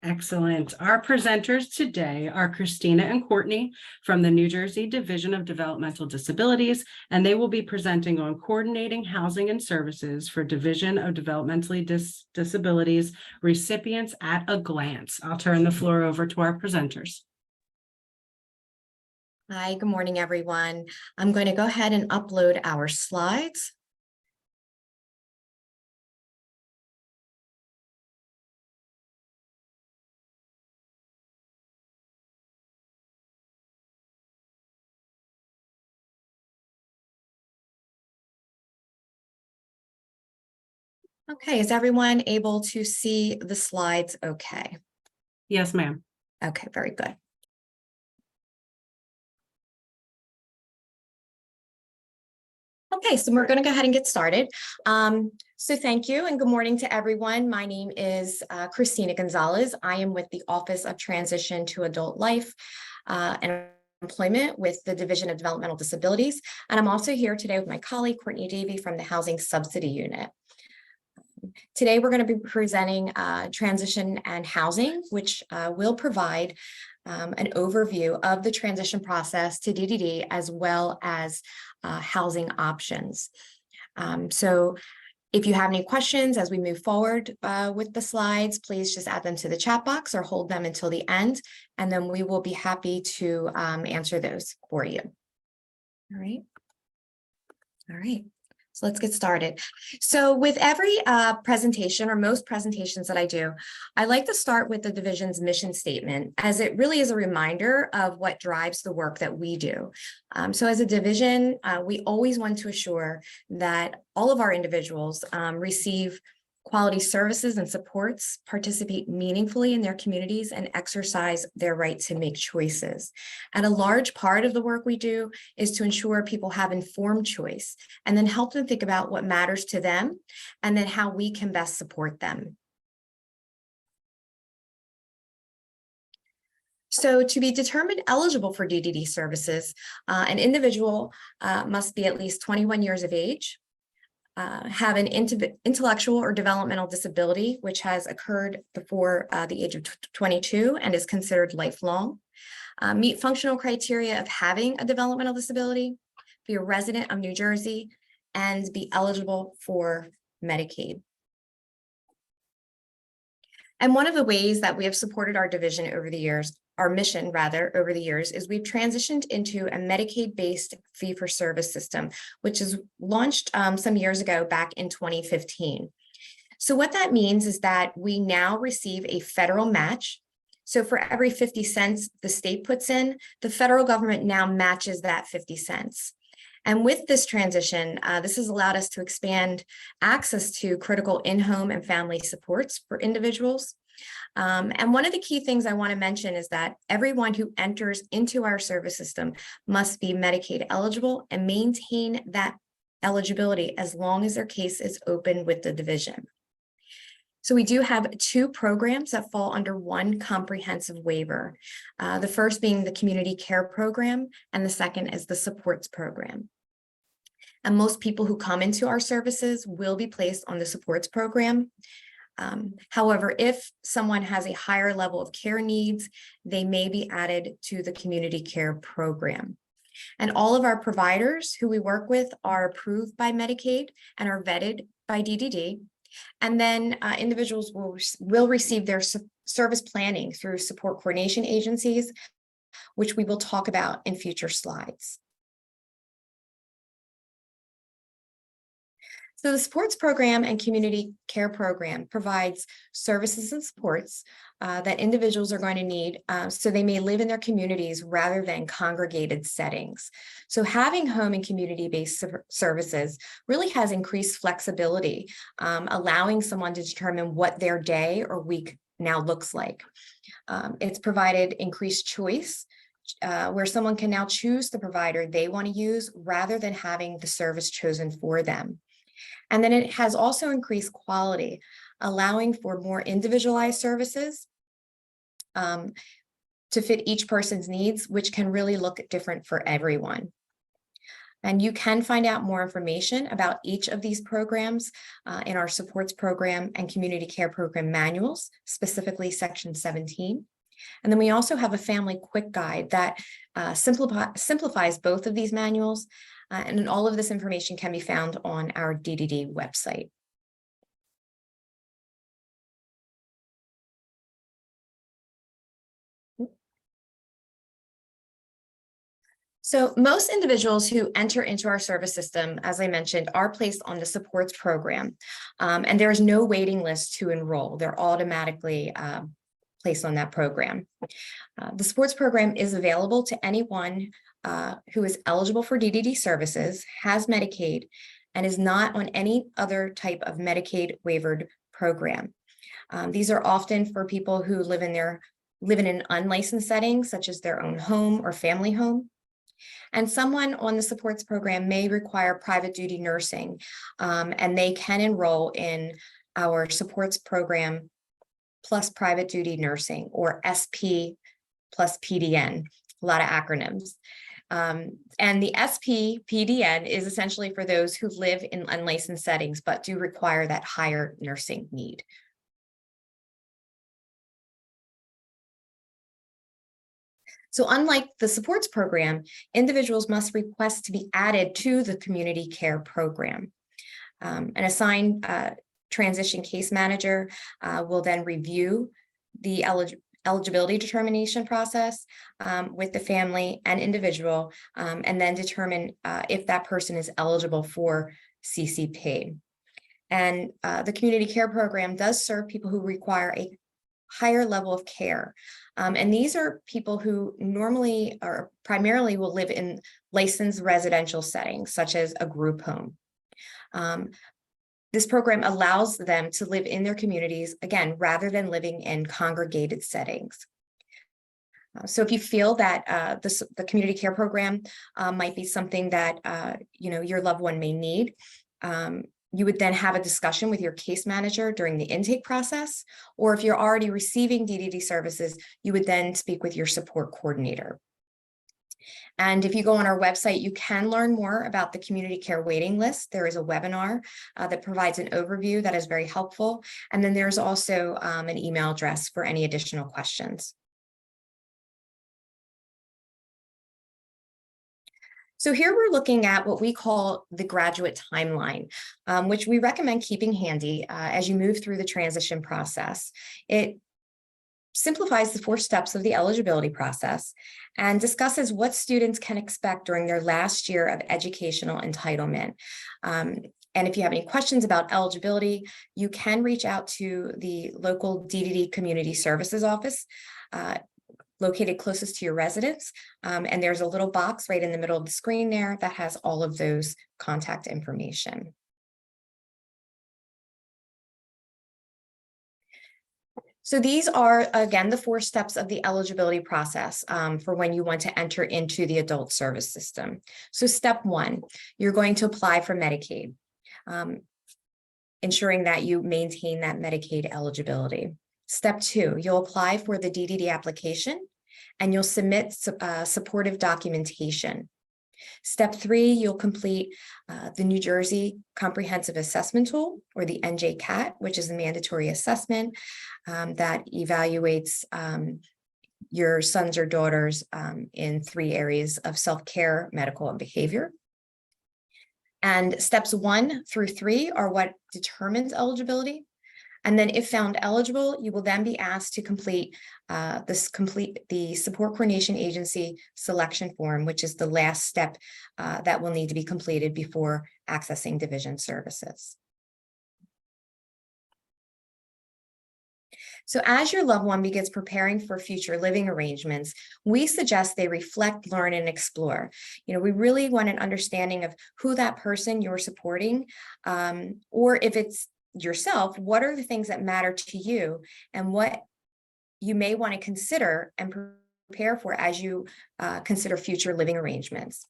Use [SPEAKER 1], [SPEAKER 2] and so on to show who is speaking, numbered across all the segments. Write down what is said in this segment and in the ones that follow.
[SPEAKER 1] Excellent. Our presenters today are Christina and Courtney from the New Jersey Division of Developmental Disabilities, and they will be presenting on coordinating housing and services for Division of Developmentally Disabilities recipients at a glance. I'll turn the floor over to our presenters.
[SPEAKER 2] Hi, good morning, everyone. I'm going to go ahead and upload our slides. Okay, is everyone able to see the slides okay?
[SPEAKER 1] Yes, ma'am.
[SPEAKER 2] Okay, very good. Okay, so we're going to go ahead and get started. So thank you and good morning to everyone. My name is Christina Gonzalez. I am with the Office of Transition to Adult Life and Employment with the Division of Developmental Disabilities. And I'm also here today with my colleague, Courtney Davey from the Housing Subsidy Unit. Today, we're going to be presenting transition and housing, which will provide an overview of the transition process to DDD as well as housing options. So if you have any questions as we move forward with the slides, please just add them to the chat box or hold them until the end, and then we will be happy to answer those for you. All right. All right. So let's get started. So with every presentation or most presentations that I do, I like to start with the division's mission statement, as it really is a reminder of what drives the work that we do. So as a division, we always want to assure that all of our individuals receive quality services and supports, participate meaningfully in their communities, and exercise their right to make choices. And a large part of the work we do is to ensure people have informed choice and then help them think about what matters to them and then how we can best support them. So to be determined eligible for DDD services, an individual must be at least 21 years of age, have an intellectual or developmental disability, which has occurred before the age of 22 and is considered lifelong, meet functional criteria of having a developmental disability, be a resident of New Jersey, and be eligible for Medicaid. And one of the ways that we have supported our division over the years, our mission rather, over the years, is we've transitioned into a Medicaid-based fee-for-service system, which is launched some years ago back in 2015. So what that means is that we now receive a federal match. So for every 50 cents the state puts in, the federal government now matches that 50 cents. And with this transition, this has allowed us to expand access to critical in-home and family supports for individuals. And one of the key things I want to mention is that everyone who enters into our service system must be Medicaid eligible and maintain that eligibility as long as their case is open with the division. So we do have two programs that fall under one comprehensive waiver. The first being the community care program, and the second is the supports program. And most people who come into our services will be placed on the supports program. However, if someone has a higher level of care needs, they may be added to the community care program. And all of our providers who we work with are approved by Medicaid and are vetted by DDD. And then individuals will receive their service planning through support coordination agencies, which we will talk about in future slides. So the supports program and community care program provides services and supports that individuals are going to need so they may live in their communities rather than congregated settings. So having home and community-based services really has increased flexibility, allowing someone to determine what their day or week now looks like. It's provided increased choice, where someone can now choose the provider they want to use rather than having the service chosen for them. And then it has also increased quality, allowing for more individualized services to fit each person's needs, which can really look different for everyone. And you can find out more information about each of these programs in our supports program and community care program manuals, specifically section 17. And then we also have a family quick guide that simplifies both of these manuals. And all of this information can be found on our DDD website. So most individuals who enter into our service system, as I mentioned, are placed on the supports program, and there is no waiting list to enroll. They're automatically placed on that program. The supports program is available to anyone who is eligible for DDD services, has Medicaid, and is not on any other type of Medicaid waivered program. These are often for people who live in an unlicensed setting, such as their own home or family home. And someone on the supports program may require private duty nursing, and they can enroll in our supports program plus private duty nursing, or SP plus PDN, a lot of acronyms. And the SP PDN is essentially for those who live in unlicensed settings, but do require that higher nursing need. So unlike the supports program, individuals must request to be added to the community care program. An assigned transition case manager will then review the eligibility determination process with the family and individual, and then determine if that person is eligible for CCP. And the community care program does serve people who require a higher level of care. And these are people who normally or primarily will live in licensed residential settings, such as a group home. This program allows them to live in their communities, again, rather than living in congregated settings. So if you feel that the community care program might be something that your loved one may need, you would then have a discussion with your case manager during the intake process, or if you're already receiving DDD services, you would then speak with your support coordinator. And if you go on our website, you can learn more about the community care waiting list. There is a webinar that provides an overview that is very helpful. And then there's also an email address for any additional questions. So here we're looking at what we call the graduate timeline, which we recommend keeping handy as you move through the transition process. It simplifies the 4 steps of the eligibility process and discusses what students can expect during their last year of educational entitlement. And if you have any questions about eligibility, you can reach out to the local DDD Community Services Office located closest to your residence. And there's a little box right in the middle of the screen there that has all of those contact information. So these are, again, the 4 steps of the eligibility process for when you want to enter into the adult service system. So step 1, you're going to apply for Medicaid, ensuring that you maintain that Medicaid eligibility. Step 2, you'll apply for the DDD application and you'll submit supportive documentation. Step 3, you'll complete the New Jersey Comprehensive Assessment Tool, or the NJCAT, which is a mandatory assessment that evaluates your sons or daughters in 3 areas of self-care, medical, and behavior. And steps 1 through 3 are what determines eligibility. And then if found eligible, you will then be asked to complete the Support Coordination Agency selection form, which is the last step that will need to be completed before accessing division services. So as your loved one begins preparing for future living arrangements, we suggest they reflect, learn, and explore. We really want an understanding of who that person you're supporting, or if it's yourself, what are the things that matter to you and what you may want to consider and prepare for as you consider future living arrangements.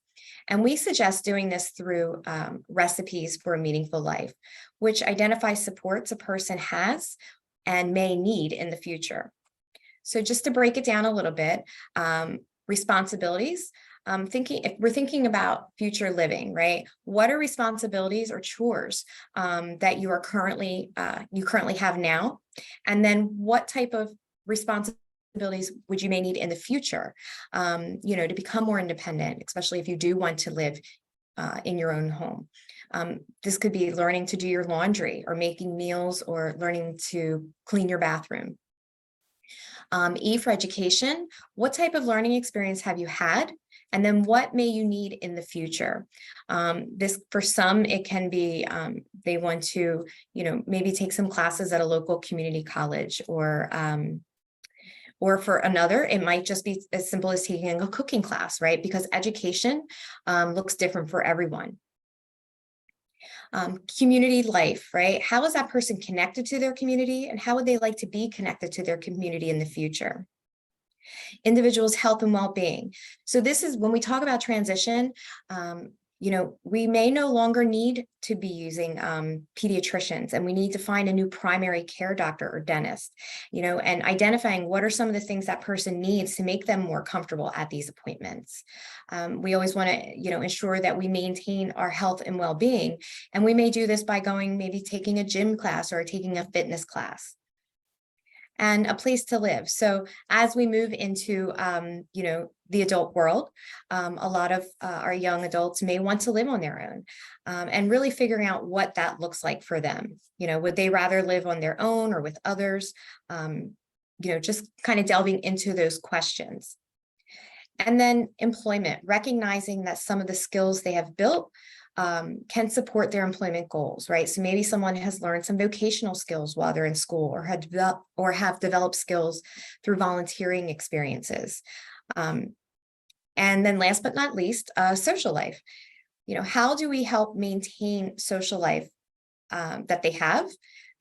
[SPEAKER 2] And we suggest doing this through Recipes for a Meaningful Life, which identifies supports a person has and may need in the future. So just to break it down a little bit, responsibilities If we're thinking about future living, right? What are responsibilities or chores that you currently have now? And then what type of responsibilities would you may need in the future, to become more independent, especially if you do want to live in your own home. This could be learning to do your laundry or making meals or learning to clean your bathroom. E for education, what type of learning experience have you had? And then what may you need in the future? This, for some, it can be they want to, maybe take some classes at a local community college, or for another, it might just be as simple as taking a cooking class, right? Because education looks different for everyone. Community life, right? How is that person connected to their community, and how would they like to be connected to their community in the future? Individuals' health and well-being. So this is when we talk about transition, we may no longer need to be using pediatricians, and we need to find a new primary care doctor or dentist, and identifying what are some of the things that person needs to make them more comfortable at these appointments. We always want to, ensure that we maintain our health and well-being, and we may do this by maybe taking a gym class or taking a fitness class. And a place to live. So as we move into, the adult world, a lot of our young adults may want to live on their own, and really figuring out what that looks like for them. Would they rather live on their own or with others? Just kind of delving into those questions. And then employment, recognizing that some of the skills they have built can support their employment goals, right? So maybe someone has learned some vocational skills while they're in school, or have developed skills through volunteering experiences. And then last but not least, social life. How do we help maintain social life that they have,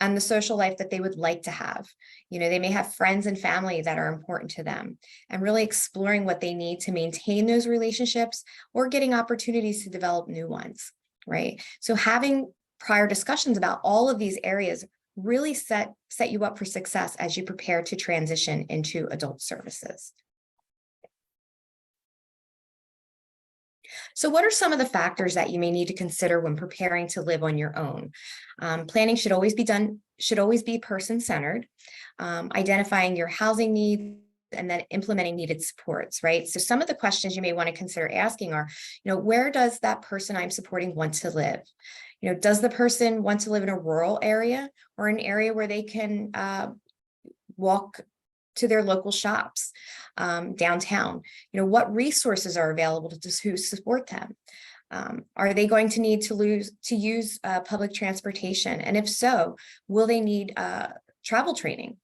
[SPEAKER 2] and the social life that they would like to have? They may have friends and family that are important to them, and really exploring what they need to maintain those relationships, or getting opportunities to develop new ones, right? So having prior discussions about all of these areas really set you up for success as you prepare to transition into adult services. So what are some of the factors that you may need to consider when preparing to live on your own? Planning should always be person-centered, identifying your housing needs, and then implementing needed supports, right? So some of the questions you may want to consider asking are, where does that person I'm supporting want to live? Does the person want to live in a rural area, or an area where they can walk to their local shops downtown? What resources are available to support them? Are they going to need to use public transportation? And if so, will they need travel training?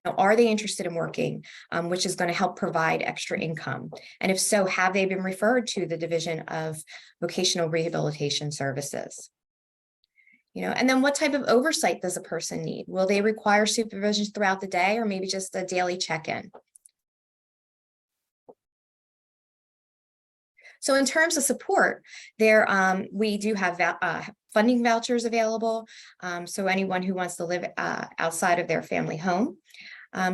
[SPEAKER 2] Are they interested in working, which is going to help provide extra income? And if so, have they been referred to the Division of Vocational Rehabilitation Services? And then what type of oversight does a person need? Will they require supervision throughout the day, or maybe just a daily check-in? So in terms of support, we do have funding vouchers available. So anyone who wants to live outside of their family home,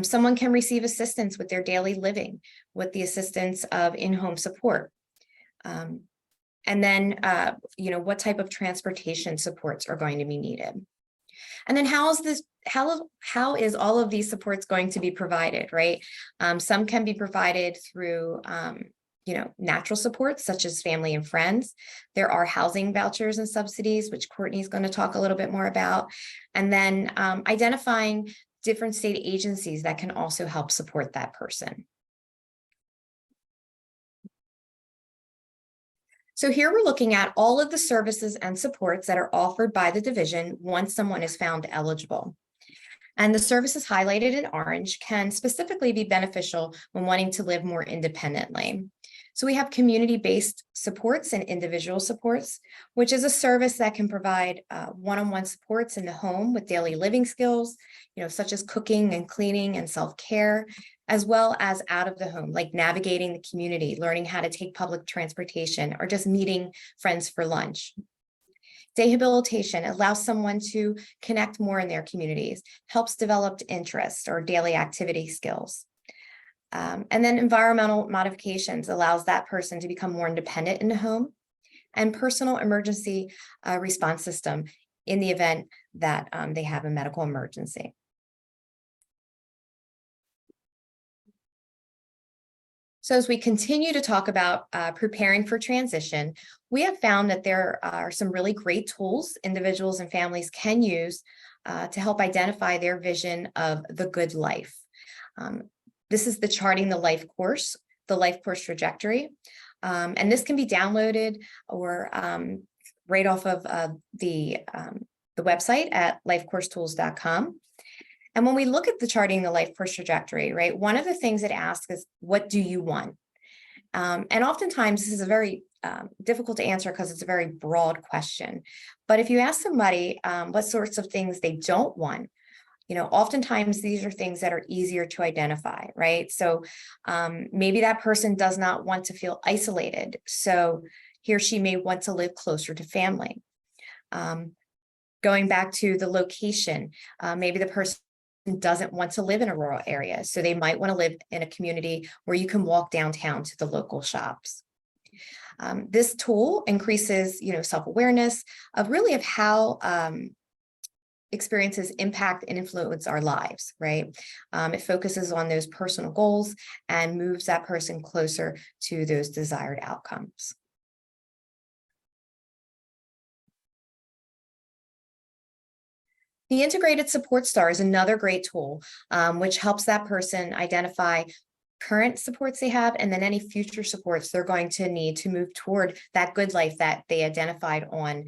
[SPEAKER 2] someone can receive assistance with their daily living with the assistance of in-home support. And then, what type of transportation supports are going to be needed? And then how is all of these supports going to be provided, right? Some can be provided through, natural supports such as family and friends. There are housing vouchers and subsidies, which Courtney is going to talk a little bit more about. And then identifying different state agencies that can also help support that person. So here we're looking at all of the services and supports that are offered by the division once someone is found eligible. And the services highlighted in orange can specifically be beneficial when wanting to live more independently. So we have community-based supports and individual supports, which is a service that can provide one-on-one supports in the home with daily living skills, such as cooking and cleaning and self-care, as well as out of the home, like navigating the community, learning how to take public transportation, or just meeting friends for lunch. Rehabilitation allows someone to connect more in their communities, helps develop interests or daily activity skills. And then environmental modifications allows that person to become more independent in the home, and personal emergency response system in the event that they have a medical emergency. So as we continue to talk about preparing for transition, we have found that there are some really great tools individuals and families can use to help identify their vision of the good life. This is the Charting the Life course, the Life Course Trajectory. And this can be downloaded or right off of the website at lifecoursetools.com. And when we look at the Charting the Life Course Trajectory, right, one of the things it asks is, what do you want? And oftentimes this is a very difficult to answer because it's a very broad question. But if you ask somebody what sorts of things they don't want, oftentimes these are things that are easier to identify, right? So maybe that person does not want to feel isolated. So he or she may want to live closer to family. Going back to the location, maybe the person doesn't want to live in a rural area. So they might want to live in a community where you can walk downtown to the local shops. This tool increases, self-awareness of how experiences impact and influence our lives, right? It focuses on those personal goals and moves that person closer to those desired outcomes. The Integrated Support Star is another great tool, which helps that person identify current supports they have and then any future supports they're going to need to move toward that good life that they identified on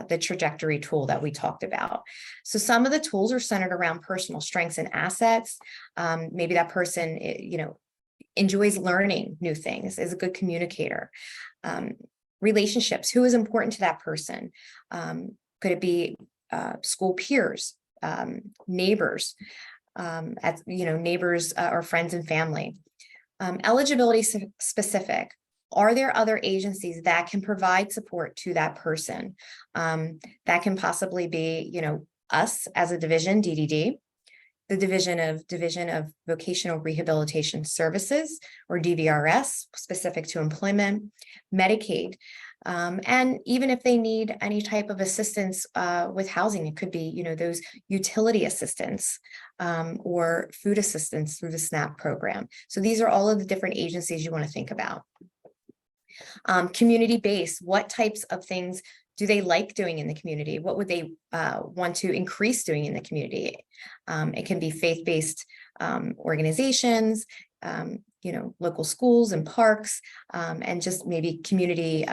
[SPEAKER 2] the trajectory tool that we talked about. So some of the tools are centered around personal strengths and assets. Maybe that person, enjoys learning new things, is a good communicator. Relationships, who is important to that person? Could it be school peers, neighbors, neighbors or friends and family? Eligibility specific. Are there other agencies that can provide support to that person? That can possibly be, us as a division, DDD, the Division of Vocational Rehabilitation Services, or DVRS, specific to employment, Medicaid. And even if they need any type of assistance with housing, it could be, those utility assistance or food assistance through the SNAP program. So these are all of the different agencies you want to think about. Community-based, what types of things do they like doing in the community? What would they want to increase doing in the community? It can be faith-based organizations, local schools and parks, and just maybe community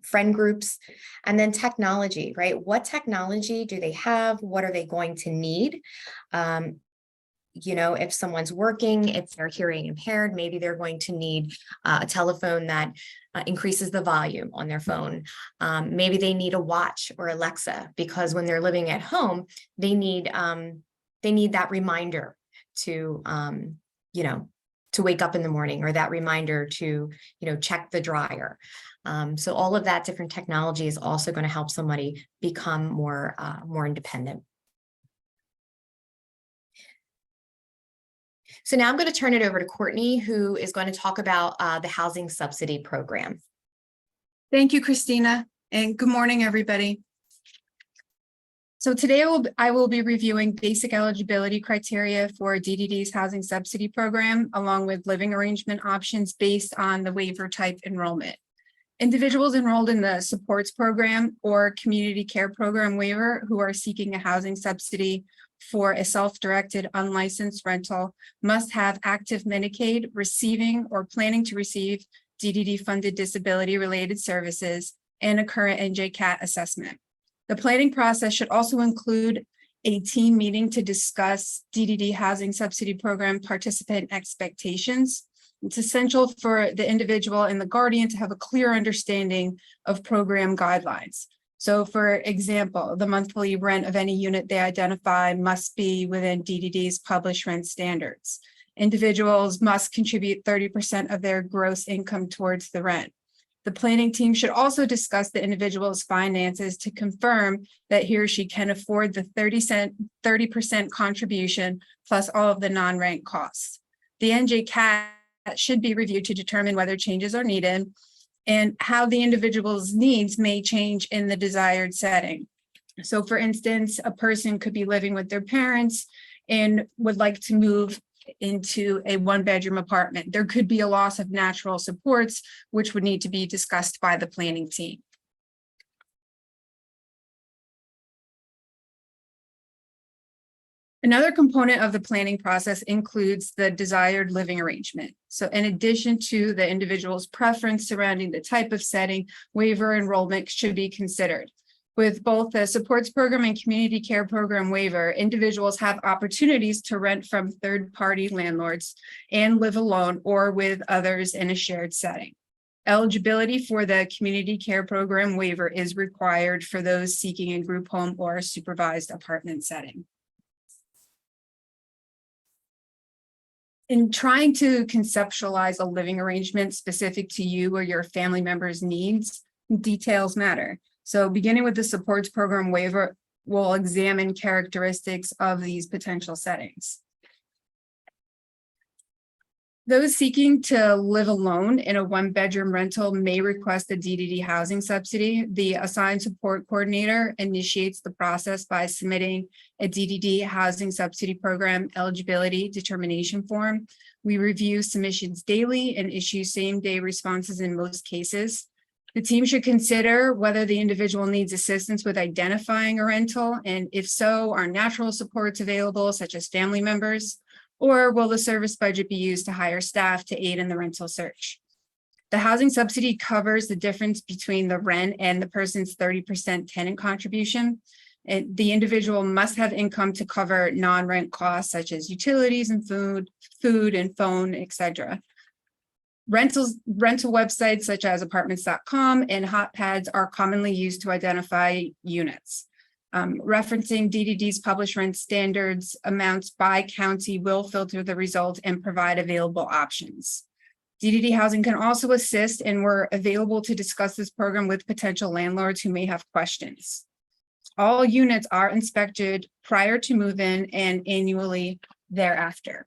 [SPEAKER 2] friend groups. And then technology, right? What technology do they have? What are they going to need? If someone's working, if they're hearing impaired, maybe they're going to need a telephone that increases the volume on their phone. Maybe they need a watch or Alexa, because when they're living at home, they need that reminder to, to wake up in the morning, or that reminder to, check the dryer. So all of that different technology is also going to help somebody become more independent. So now I'm going to turn it over to Courtney, who is going to talk about the housing subsidy program.
[SPEAKER 3] Thank you, Christina, and good morning, everybody. So today I will be reviewing basic eligibility criteria for DDD's housing subsidy program, along with living arrangement options based on the waiver type enrollment. Individuals enrolled in the supports program or community care program waiver who are seeking a housing subsidy for a self-directed unlicensed rental must have active Medicaid, receiving or planning to receive DDD funded disability related services, and a current NJCAT assessment. The planning process should also include a team meeting to discuss DDD housing subsidy program participant expectations. It's essential for the individual and the guardian to have a clear understanding of program guidelines. So for example, the monthly rent of any unit they identify must be within DDD's published rent standards. Individuals must contribute 30% of their gross income towards the rent. The planning team should also discuss the individual's finances to confirm that he or she can afford the 30% contribution plus all of the non-rent costs. The NJCAT should be reviewed to determine whether changes are needed and how the individual's needs may change in the desired setting. So for instance, a person could be living with their parents and would like to move into a one-bedroom apartment. There could be a loss of natural supports, which would need to be discussed by the planning team. Another component of the planning process includes the desired living arrangement. So in addition to the individual's preference surrounding the type of setting, waiver enrollment should be considered. With both the supports program and community care program waiver, individuals have opportunities to rent from third-party landlords and live alone or with others in a shared setting. Eligibility for the community care program waiver is required for those seeking a group home or a supervised apartment setting. In trying to conceptualize a living arrangement specific to you or your family members' needs, details matter. So beginning with the supports program waiver, we'll examine characteristics of these potential settings. Those seeking to live alone in a one-bedroom rental may request a DDD housing subsidy. The assigned support coordinator initiates the process by submitting a DDD housing subsidy program eligibility determination form. We review submissions daily and issue same-day responses in most cases. The team should consider whether the individual needs assistance with identifying a rental, and if so, are natural supports available, such as family members, or will the service budget be used to hire staff to aid in the rental search? The housing subsidy covers the difference between the rent and the person's 30% tenant contribution. And the individual must have income to cover non-rent costs such as utilities and food and phone, etc. Rental websites such as apartments.com and hotpads are commonly used to identify units. Referencing DDD's published rent standards amounts by county will filter the result and provide available options. DDD housing can also assist, and we're available to discuss this program with potential landlords who may have questions. All units are inspected prior to move-in and annually thereafter.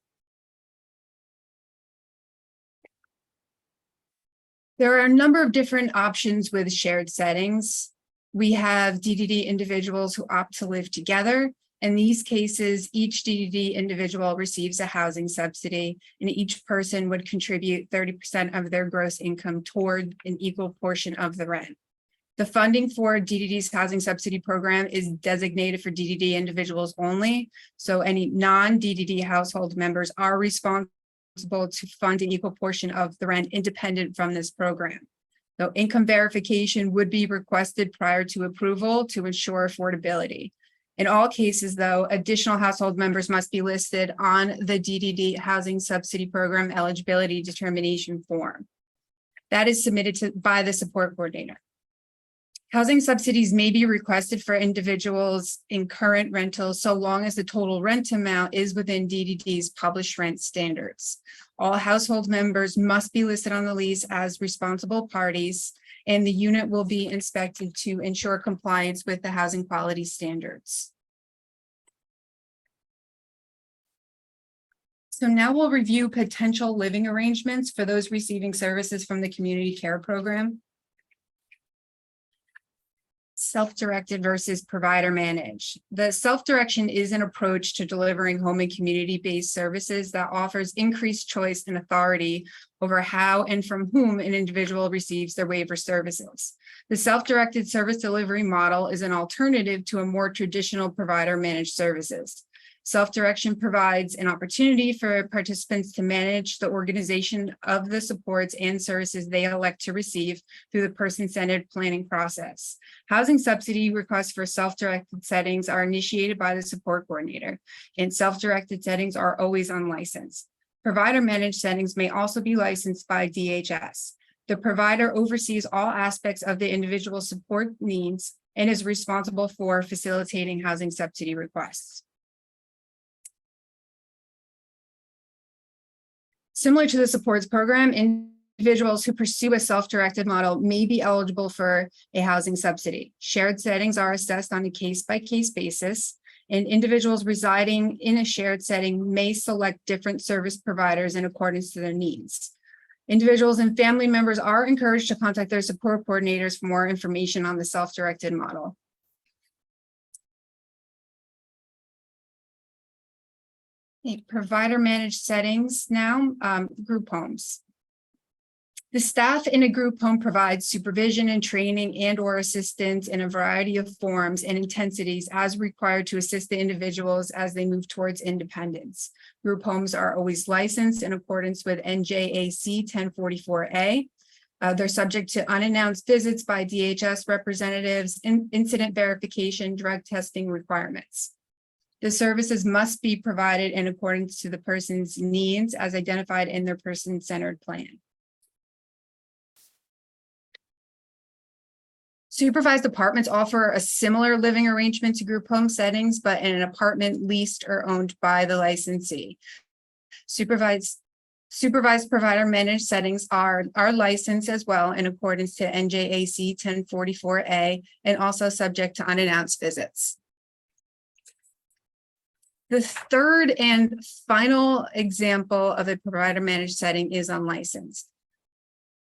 [SPEAKER 3] There are a number of different options with shared settings. We have DDD individuals who opt to live together. In these cases, each DDD individual receives a housing subsidy, and each person would contribute 30% of their gross income toward an equal portion of the rent. The funding for DDD's housing subsidy program is designated for DDD individuals only, so any non-DDD household members are responsible to fund an equal portion of the rent independent from this program. So income verification would be requested prior to approval to ensure affordability. In all cases, though, additional household members must be listed on the DDD housing subsidy program eligibility determination form. That is submitted by the support coordinator. Housing subsidies may be requested for individuals in current rentals so long as the total rent amount is within DDD's published rent standards. All household members must be listed on the lease as responsible parties, and the unit will be inspected to ensure compliance with the housing quality standards. So now we'll review potential living arrangements for those receiving services from the community care program. Self-directed versus provider managed. The self-direction is an approach to delivering home and community-based services that offers increased choice and authority over how and from whom an individual receives their waiver services. The self-directed service delivery model is an alternative to a more traditional provider managed services. Self-direction provides an opportunity for participants to manage the organization of the supports and services they elect to receive through the person-centered planning process. Housing subsidy requests for self-directed settings are initiated by the support coordinator, and self-directed settings are always unlicensed. Provider managed settings may also be licensed by DHS. The provider oversees all aspects of the individual support needs and is responsible for facilitating housing subsidy requests. Similar to the supports program, individuals who pursue a self-directed model may be eligible for a housing subsidy. Shared settings are assessed on a case-by-case basis, and individuals residing in a shared setting may select different service providers in accordance to their needs. Individuals and family members are encouraged to contact their support coordinators for more information on the self-directed model. Provider managed settings now, group homes. The staff in a group home provides supervision and training and/or assistance in a variety of forms and intensities as required to assist the individuals as they move towards independence. Group homes are always licensed in accordance with NJAC 1044A. They're subject to unannounced visits by DHS representatives, incident verification, drug testing requirements. The services must be provided in accordance to the person's needs as identified in their person-centered plan. Supervised apartments offer a similar living arrangement to group home settings, but in an apartment leased or owned by the licensee. Supervised provider managed settings are licensed as well in accordance to NJAC 1044A and also subject to unannounced visits. The third and final example of a provider managed setting is unlicensed.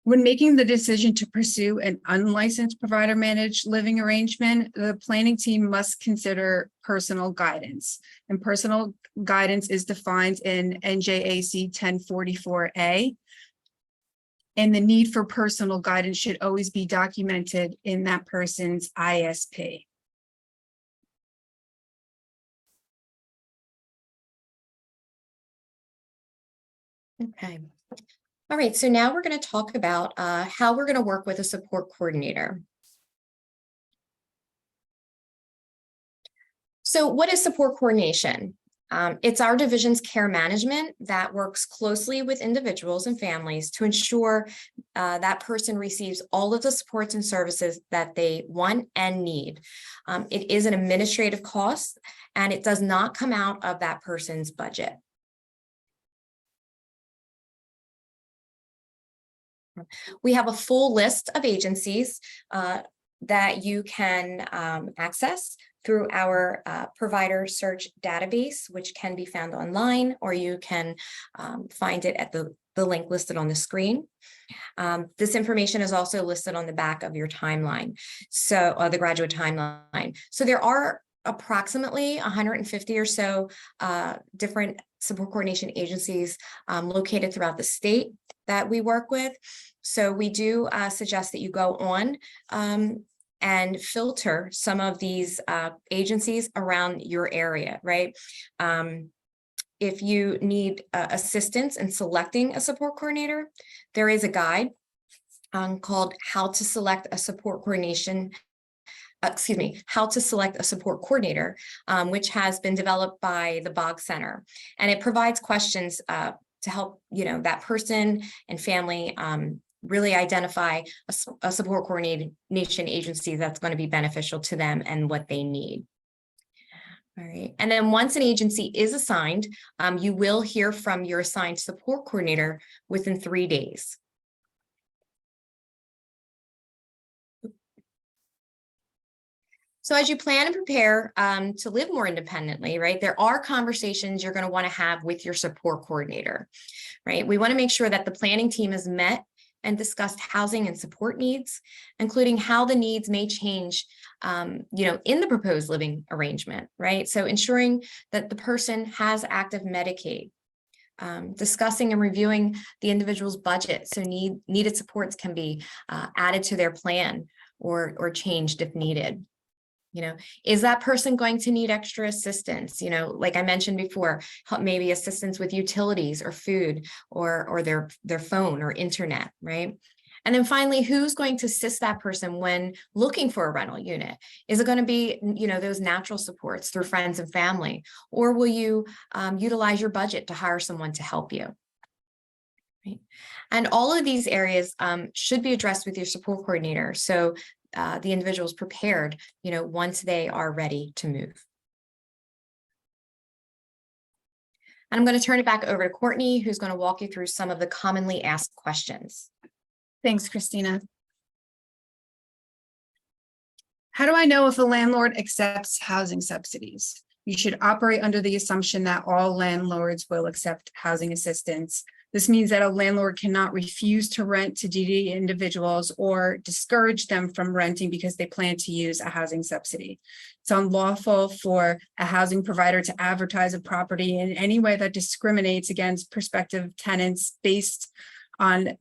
[SPEAKER 3] When making the decision to pursue an unlicensed provider managed living arrangement, the planning team must consider personal guidance. And personal guidance is defined in NJAC 1044A. And the need for personal guidance should always be documented in that person's ISP.
[SPEAKER 2] Okay. All right, so now we're going to talk about how we're going to work with a support coordinator. So what is support coordination? It's our division's care management that works closely with individuals and families to ensure that person receives all of the supports and services that they want and need. It is an administrative cost, and it does not come out of that person's budget. We have a full list of agencies that you can access through our provider search database, which can be found online, or you can find it at the link listed on the screen. This information is also listed on the back of your timeline, so the graduate timeline. So there are approximately 150 or so different support coordination agencies located throughout the state that we work with. So we do suggest that you go on and filter some of these agencies around your area, right? If you need assistance in selecting a support coordinator, there is a guide called How to Select a Support Coordination. How to Select a Support Coordinator, which has been developed by the Bog Center, and it provides questions to help that person and family really identify a support coordination agency that's going to be beneficial to them and what they need. All right, and then once an agency is assigned, you will hear from your assigned support coordinator within 3 days. So as you plan and prepare to live more independently, right, there are conversations you're going to want to have with your support coordinator, right? We want to make sure that the planning team has met and discussed housing and support needs, including how the needs may change, in the proposed living arrangement, right? So ensuring that the person has active Medicaid, discussing and reviewing the individual's budget, so needed supports can be added to their plan or changed if needed. Is that person going to need extra assistance? Like I mentioned before, maybe assistance with utilities or food or their phone or internet, right? And then finally, who's going to assist that person when looking for a rental unit? Is it going to be, those natural supports through friends and family, or will you utilize your budget to hire someone to help you? Right? And all of these areas should be addressed with your support coordinator, so the individual is prepared, once they are ready to move. And I'm going to turn it back over to Courtney, who's going to walk you through some of the commonly asked questions.
[SPEAKER 3] Thanks, Christina. How do I know if a landlord accepts housing subsidies? You should operate under the assumption that all landlords will accept housing assistance. This means that a landlord cannot refuse to rent to DDD individuals or discourage them from renting because they plan to use a housing subsidy. It's unlawful for a housing provider to advertise a property in any way that discriminates against prospective tenants based on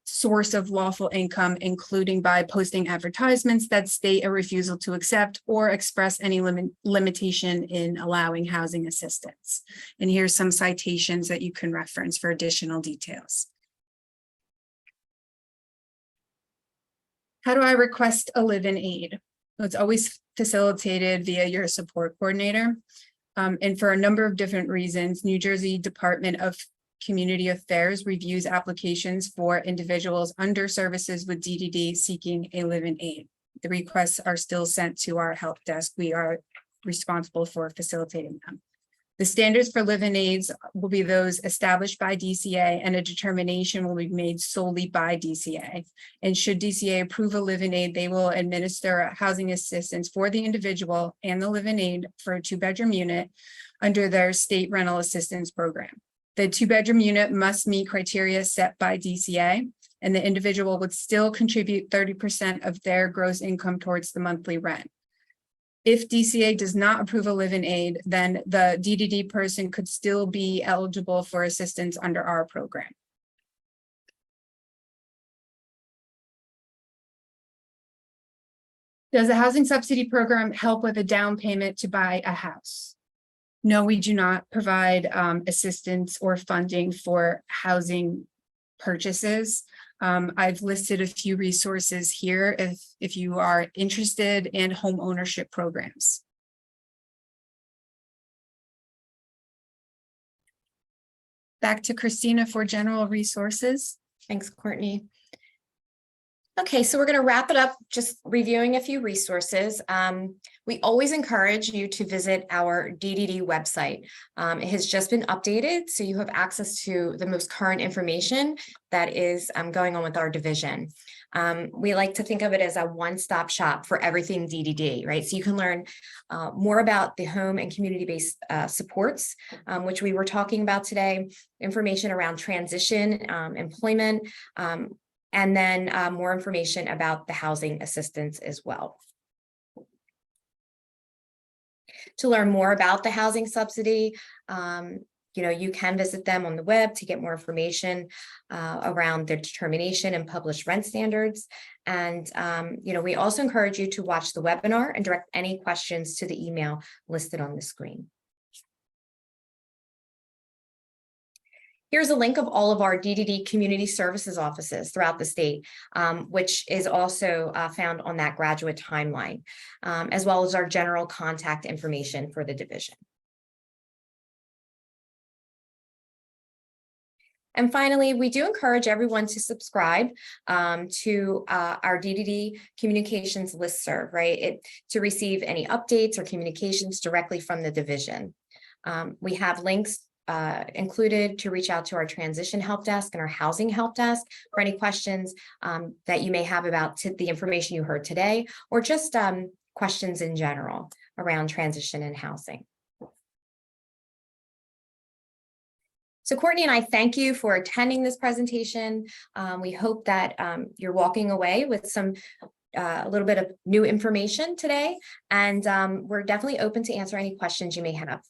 [SPEAKER 3] source of lawful income, including by posting advertisements that state a refusal to accept or express any limitation in allowing housing assistance. And here's some citations that you can reference for additional details. How do I request a live-in aid? Well, it's always facilitated via your support coordinator. And for a number of different reasons, New Jersey Department of Community Affairs reviews applications for individuals under services with DDD seeking a live-in aid. The requests are still sent to our help desk. We are responsible for facilitating them. The standards for live-in aids will be those established by DCA, and a determination will be made solely by DCA. And should DCA approve a live-in aid, they will administer housing assistance for the individual and the live-in aid for a 2-bedroom unit under their state rental assistance program. The 2-bedroom unit must meet criteria set by DCA, and the individual would still contribute 30% of their gross income towards the monthly rent. If DCA does not approve a live-in aid, then the DDD person could still be eligible for assistance under our program. Does the housing subsidy program help with a down payment to buy a house? No, we do not provide assistance or funding for housing purchases. I've listed a few resources here if you are interested in home ownership programs. Back to Christina for general resources.
[SPEAKER 2] Thanks, Courtney. Okay, so we're going to wrap it up just reviewing a few resources. We always encourage you to visit our DDD website. It has just been updated, so you have access to the most current information that is going on with our division. We like to think of it as a one-stop shop for everything DDD, right? So you can learn more about the home and community-based supports, which we were talking about today, information around transition, employment, and then more information about the housing assistance as well. To learn more about the housing subsidy, you can visit them on the web to get more information around their determination and published rent standards. And, we also encourage you to watch the webinar and direct any questions to the email listed on the screen. Here's a link of all of our DDD community services offices throughout the state, which is also found on that graduate timeline, as well as our general contact information for the division. And finally, we do encourage everyone to subscribe to our DDD communications listserv, right? To receive any updates or communications directly from the division. We have links included to reach out to our transition help desk and our housing help desk for any questions that you may have about the information you heard today, or just questions in general around transition and housing. So Courtney and I thank you for attending this presentation. We hope that you're walking away with a little bit of new information today, and we're definitely open to answer any questions you may have.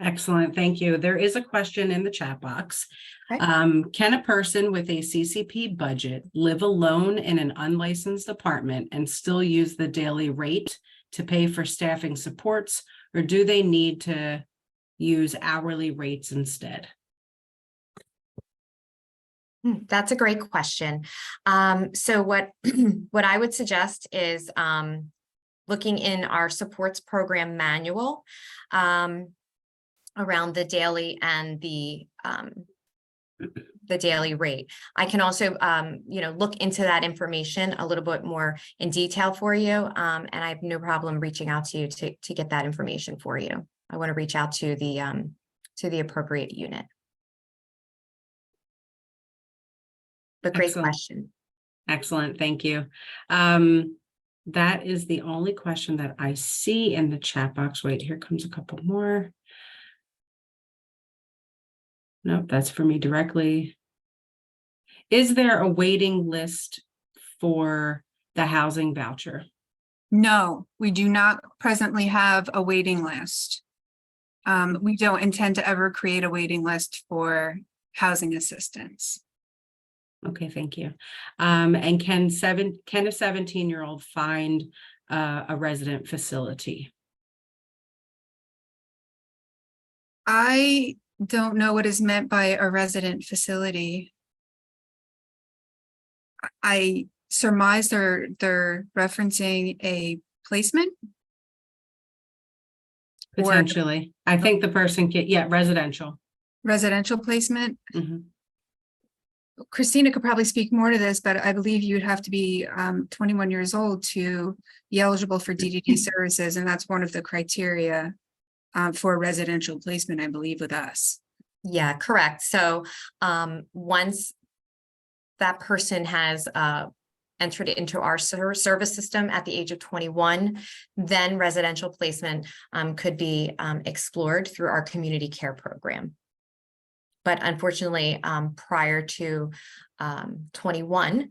[SPEAKER 1] Excellent, thank you. There is a question in the chat box.
[SPEAKER 2] Okay.
[SPEAKER 1] Can a person with a CCP budget live alone in an unlicensed apartment and still use the daily rate to pay for staffing supports, or do they need to use hourly rates instead?
[SPEAKER 2] That's a great question. So what I would suggest is looking in our supports program manual around the daily and the daily rate. I can also, look into that information a little bit more in detail for you, and I have no problem reaching out to you to get that information for you. I want to reach out to the appropriate unit. But great
[SPEAKER 1] Excellent.
[SPEAKER 2] question.
[SPEAKER 1] Excellent, thank you. that is the only question that I see in the chat box. Wait, here comes a couple more. Nope, that's for me directly. Is there a waiting list for the housing voucher?
[SPEAKER 3] No, we do not presently have a waiting list. We don't intend to ever create a waiting list for housing assistance.
[SPEAKER 1] Okay, thank you. And can a 17-year-old find a resident facility?
[SPEAKER 3] I don't know what is meant by a resident facility. I surmise they're referencing a placement. Or
[SPEAKER 1] Potentially. I think the person can, yeah, residential.
[SPEAKER 3] residential placement.
[SPEAKER 1] Mhm.
[SPEAKER 3] Christina could probably speak more to this, but I believe you'd have to be 21 years old to be eligible for DDD services, and that's one of the criteria for residential placement, I believe, with us.
[SPEAKER 2] Yeah, correct. So once that person has entered into our service system at the age of 21, then residential placement could be explored through our community care program. But unfortunately, prior to 21,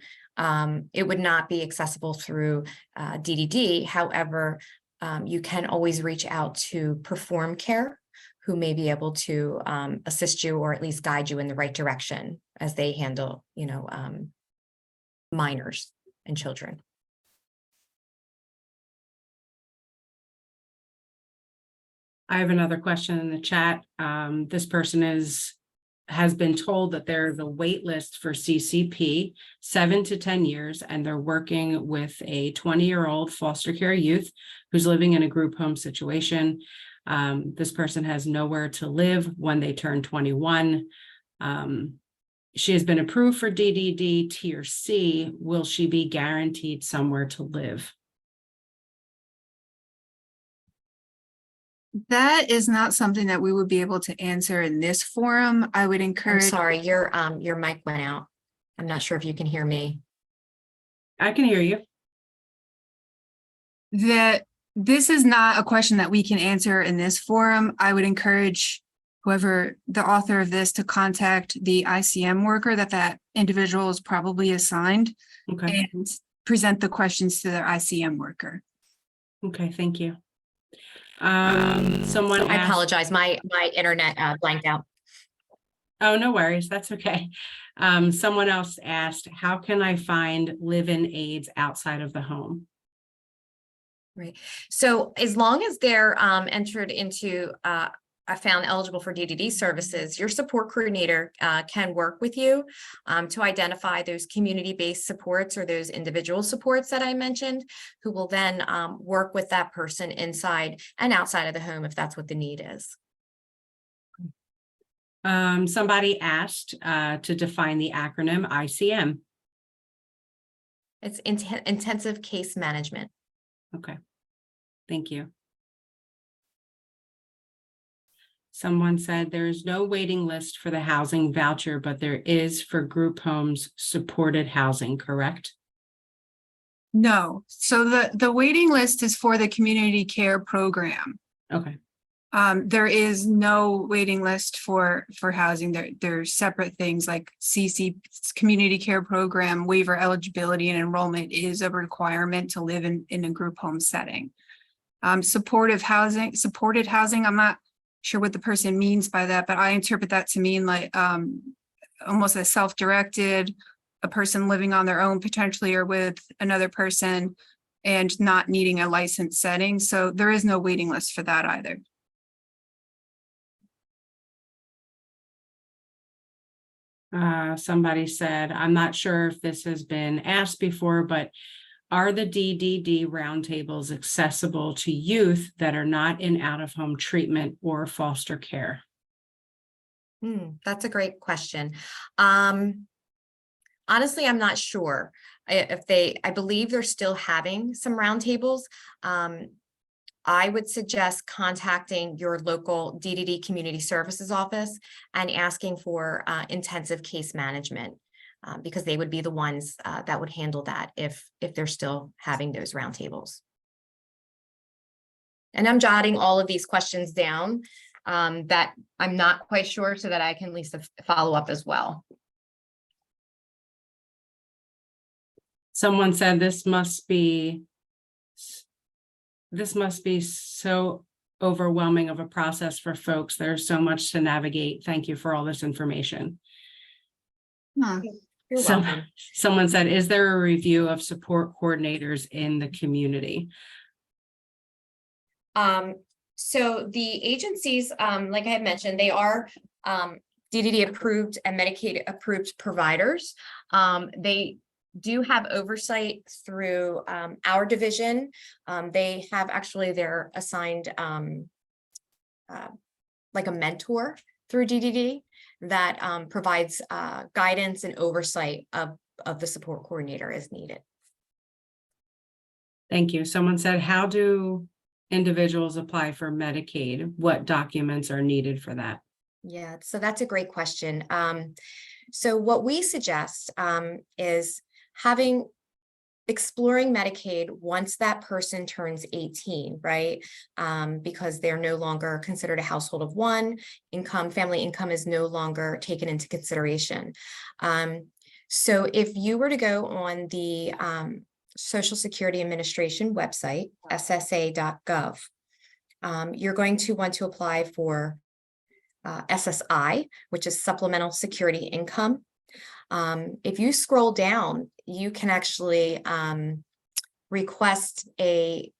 [SPEAKER 2] it would not be accessible through DDD. However, you can always reach out to Perform Care, who may be able to assist you or at least guide you in the right direction as they handle, minors and children.
[SPEAKER 1] I have another question in the chat. This person has been told that there is a wait list for CCP 7 to 10 years, and they're working with a 20-year-old foster care youth who's living in a group home situation. This person has nowhere to live when they turn 21. She has been approved for DDD Tier C. Will she be guaranteed somewhere to live?
[SPEAKER 3] That is not something that we would be able to answer in this forum. I would
[SPEAKER 2] I'm
[SPEAKER 3] encourage.
[SPEAKER 2] sorry, your mic went out. I'm not sure if you can hear me.
[SPEAKER 1] I can hear you.
[SPEAKER 3] That this is not a question that we can answer in this forum. I would encourage whoever the author of this to contact the ICM worker that individual is probably assigned
[SPEAKER 1] Okay.
[SPEAKER 3] and present the questions to their ICM worker.
[SPEAKER 1] Okay, thank you. Someone
[SPEAKER 2] I
[SPEAKER 1] asked,
[SPEAKER 2] apologize. My internet blanked out.
[SPEAKER 1] oh, no worries. That's okay. Someone else asked, how can I find live-in aides outside of the home?
[SPEAKER 2] Right. So as long as they're entered into found eligible for DDD services, your support coordinator can work with you to identify those community-based supports or those individual supports that I mentioned, who will then work with that person inside and outside of the home if that's what the need is.
[SPEAKER 1] Somebody asked to define the acronym ICM.
[SPEAKER 2] It's intensive case management.
[SPEAKER 1] Okay, thank you. Someone said there is no waiting list for the housing voucher, but there is for group homes supported housing, correct?
[SPEAKER 3] No, so the waiting list is for the community care program.
[SPEAKER 1] Okay.
[SPEAKER 3] There is no waiting list for housing. There's separate things like CC community care program waiver eligibility and enrollment is a requirement to live in a group home setting. Supported housing. I'm not sure what the person means by that, but I interpret that to mean like almost a self-directed, a person living on their own potentially or with another person and not needing a licensed setting. So there is no waiting list for that either.
[SPEAKER 1] Somebody said, I'm not sure if this has been asked before, but are the DDD roundtables accessible to youth that are not in out-of-home treatment or foster care?
[SPEAKER 2] That's a great question. Honestly, I'm not sure if I believe they're still having some roundtables. I would suggest contacting your local DDD community services office and asking for intensive case management. because they would be the ones that would handle that if they're still having those roundtables. And I'm jotting all of these questions down that I'm not quite sure, so that I can at least follow up as well.
[SPEAKER 1] Someone said this must be so overwhelming of a process for folks. There's so much to navigate. Thank you for all this information.
[SPEAKER 3] Huh.
[SPEAKER 2] You're welcome.
[SPEAKER 1] Someone said, is there a review of support coordinators in the community?
[SPEAKER 2] So the agencies, like I had mentioned, they are DDD approved and Medicaid approved providers. They do have oversight through our division. They have actually, they're assigned like a mentor through DDD that provides guidance and oversight of the support coordinator as needed.
[SPEAKER 1] Thank you. Someone said, how do individuals apply for Medicaid? What documents are needed for that?
[SPEAKER 2] Yeah, so that's a great question. So what we suggest is exploring Medicaid once that person turns 18, right? Because they're no longer considered a household of one. Family income is no longer taken into consideration. So if you were to go on the Social Security Administration website, ssa.gov, you're going to want to apply for SSI, which is Supplemental Security Income. If you scroll down, you can actually request a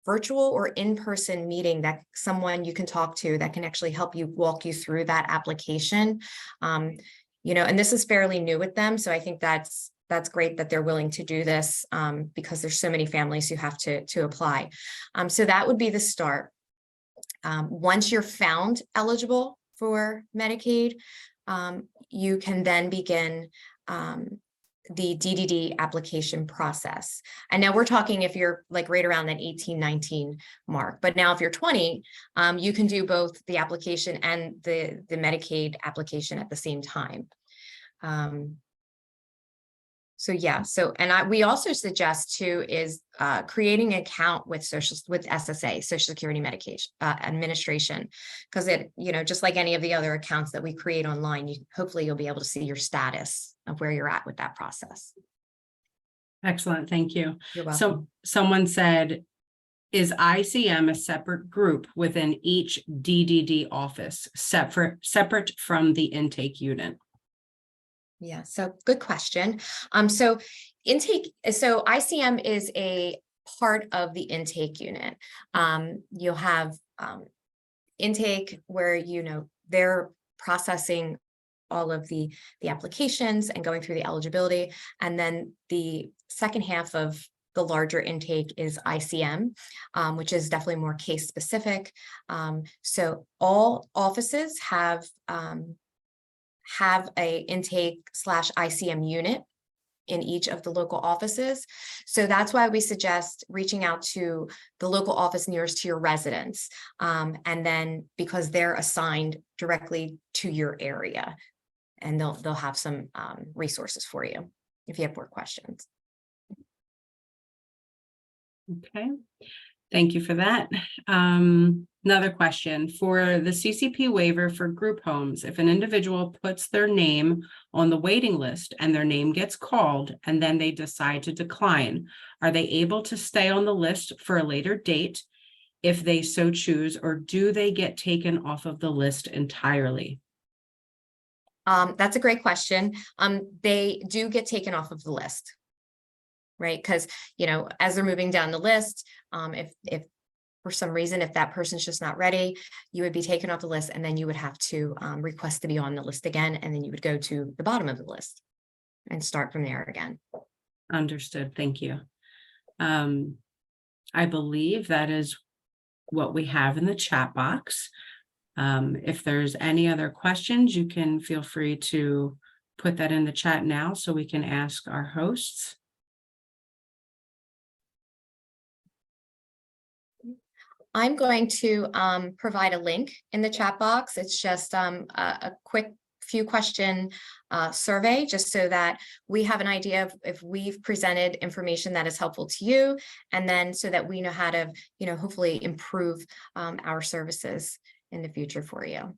[SPEAKER 2] virtual or in-person meeting that someone you can talk to that can actually help you walk you through that application. You know, and this is fairly new with them, so I think that's great that they're willing to do this because there's so many families who have to apply. So that would be the start. Once you're found eligible for Medicaid, you can then begin the DDD application process. And now we're talking if you're like right around that 18, 19 mark. But now if you're 20, you can do both the application and the Medicaid application at the same time. So yeah, we also suggest too is creating an account with SSA, Social Security Medication Administration, because it, you know, just like any of the other accounts that we create online, hopefully you'll be able to see your status of where you're at with that process.
[SPEAKER 1] Excellent, thank you.
[SPEAKER 2] You're welcome.
[SPEAKER 1] So someone said, is ICM a separate group within each DDD office, separate from the intake unit?
[SPEAKER 2] Yeah, so good question. So ICM is a part of the intake unit. You'll have intake where, you know, they're processing all of the applications and going through the eligibility. And then the second half of the larger intake is ICM, which is definitely more case specific. So all offices have a intake/ICM unit in each of the local offices. So that's why we suggest reaching out to the local office nearest to your residence. And then because they're assigned directly to your area, and they'll have some resources for you if you have more questions.
[SPEAKER 1] Okay, thank you for that. Another question for the CCP waiver for group homes. If an individual puts their name on the waiting list and their name gets called and then they decide to decline, are they able to stay on the list for a later date if they so choose, or do they get taken off of the list entirely?
[SPEAKER 2] That's a great question. They do get taken off of the list, right? Because, you know, as they're moving down the list, if for some reason, if that person's just not ready, you would be taken off the list, and then you would have to request to be on the list again, and then you would go to the bottom of the list and start from there again.
[SPEAKER 1] Understood. Thank you. I believe that is what we have in the chat box. If there's any other questions, you can feel free to put that in the chat now so we can ask our hosts.
[SPEAKER 2] I'm going to provide a link in the chat box. It's just a quick few question survey, just so that we have an idea of if we've presented information that is helpful to you, and then so that we know how to, hopefully improve our services in the future for you.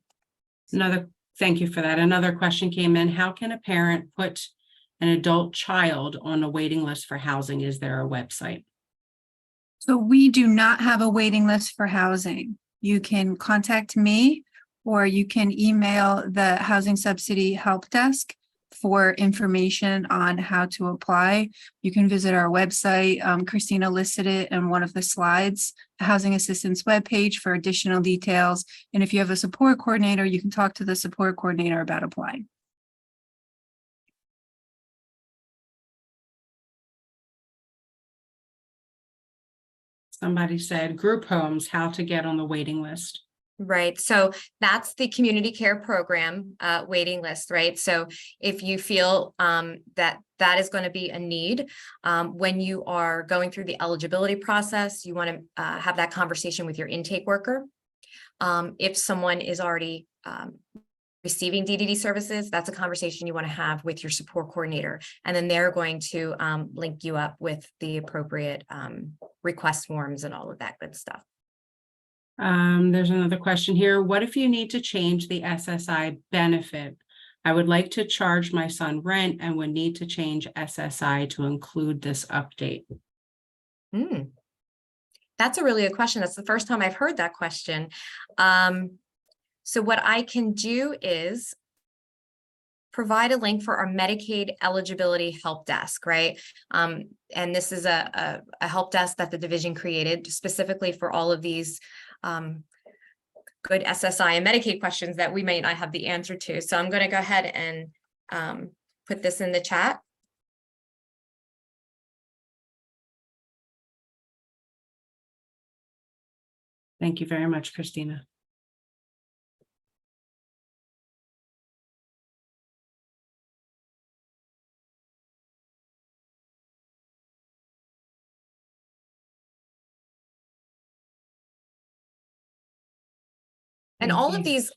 [SPEAKER 1] Thank you for that. Another question came in. How can a parent put an adult child on a waiting list for housing? Is there a website?
[SPEAKER 3] So we do not have a waiting list for housing. You can contact me, or you can email the Housing Subsidy Help Desk for information on how to apply. You can visit our website. Christina listed it in one of the slides, the Housing Assistance webpage for additional details. And if you have a support coordinator, you can talk to the support coordinator about applying.
[SPEAKER 1] Somebody said group homes, how to get on the waiting list.
[SPEAKER 2] Right. So that's the community care program waiting list, right? So if you feel that is going to be a need, when you are going through the eligibility process, you want to have that conversation with your intake worker. If someone is already receiving DDD services, that's a conversation you want to have with your support coordinator. And then they're going to link you up with the appropriate request forms and all of that good stuff.
[SPEAKER 1] There's another question here. What if you need to change the SSI benefit? I would like to charge my son rent and would need to change SSI to include this update.
[SPEAKER 2] That's a really good question. That's the first time I've heard that question. So what I can do is provide a link for our Medicaid eligibility help desk, right? And this is a help desk that the division created specifically for all of these good SSI and Medicaid questions that we may not have the answer to. So I'm going to go ahead and put this in the chat.
[SPEAKER 1] Thank you very much, Christina.
[SPEAKER 2] And all of these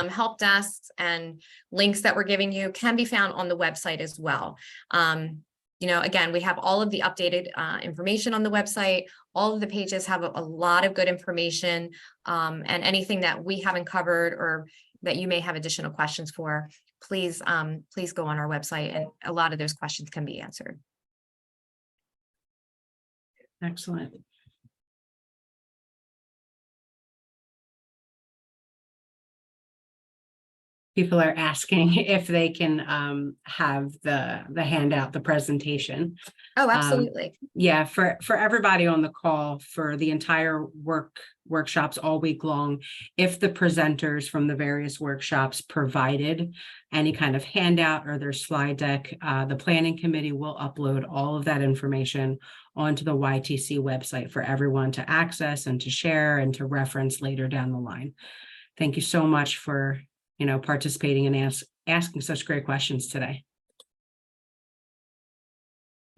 [SPEAKER 2] help desks and links that we're giving you can be found on the website as well. Again, we have all of the updated information on the website. All of the pages have a lot of good information, and anything that we haven't covered or that you may have additional questions for, please go on our website, and a lot of those questions can be answered.
[SPEAKER 1] Excellent. People are asking if they can have the handout, the presentation.
[SPEAKER 2] Oh, absolutely.
[SPEAKER 1] Yeah, for everybody on the call, for the entire workshops all week long, if the presenters from the various workshops provided any kind of handout or their slide deck, the planning committee will upload all of that information onto the YTC website for everyone to access and to share and to reference later down the line. Thank you so much for participating and asking such great questions today.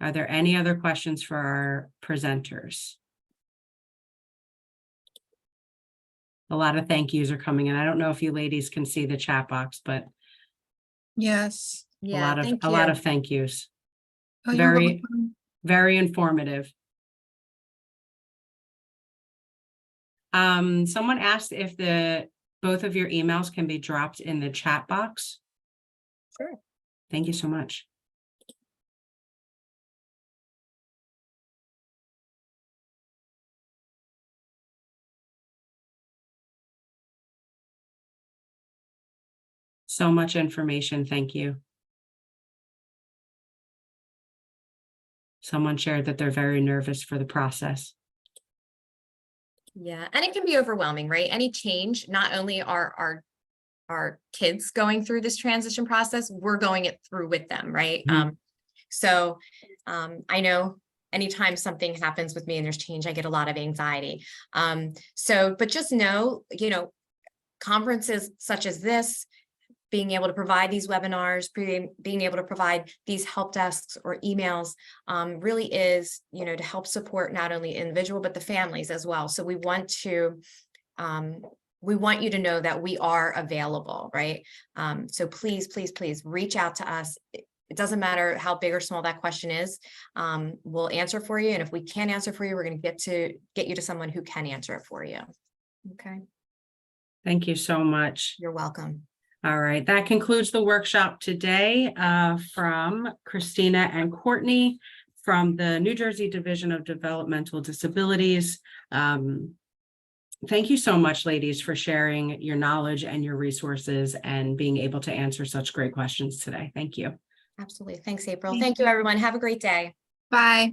[SPEAKER 1] Are there any other questions for our presenters? A lot of thank yous are coming in. I don't know if you ladies can see the chat box, but
[SPEAKER 3] yes,
[SPEAKER 2] yeah,
[SPEAKER 1] a lot of thank yous.
[SPEAKER 3] Oh,
[SPEAKER 1] Very, very informative. Someone asked if both of your emails can be dropped in the chat box.
[SPEAKER 2] Sure.
[SPEAKER 1] Thank you so much. So much information. Thank you. Someone shared that they're very nervous for the process.
[SPEAKER 2] Yeah, and it can be overwhelming, right? Any change, not only are our kids going through this transition process, we're going it through with them, right?
[SPEAKER 1] Mm-hmm.
[SPEAKER 2] I know anytime something happens with me and there's change, I get a lot of anxiety. But just know, conferences such as this, being able to provide these webinars, being able to provide these help desks or emails really is, to help support not only the individual, but the families as well. So we want to we want you to know that we are available, right? So please, please, please reach out to us. It doesn't matter how big or small that question is. We'll answer for you. And if we can't answer for you, we're going to get you to someone who can answer it for you. Okay.
[SPEAKER 1] Thank you so much.
[SPEAKER 2] You're welcome.
[SPEAKER 1] All right, that concludes the workshop today from Christina and Courtney from the New Jersey Division of Developmental Disabilities. Thank you so much, ladies, for sharing your knowledge and your resources and being able to answer such great questions today. Thank you.
[SPEAKER 2] Absolutely. Thanks, April. Thank you, everyone. Have a great day.
[SPEAKER 3] Bye.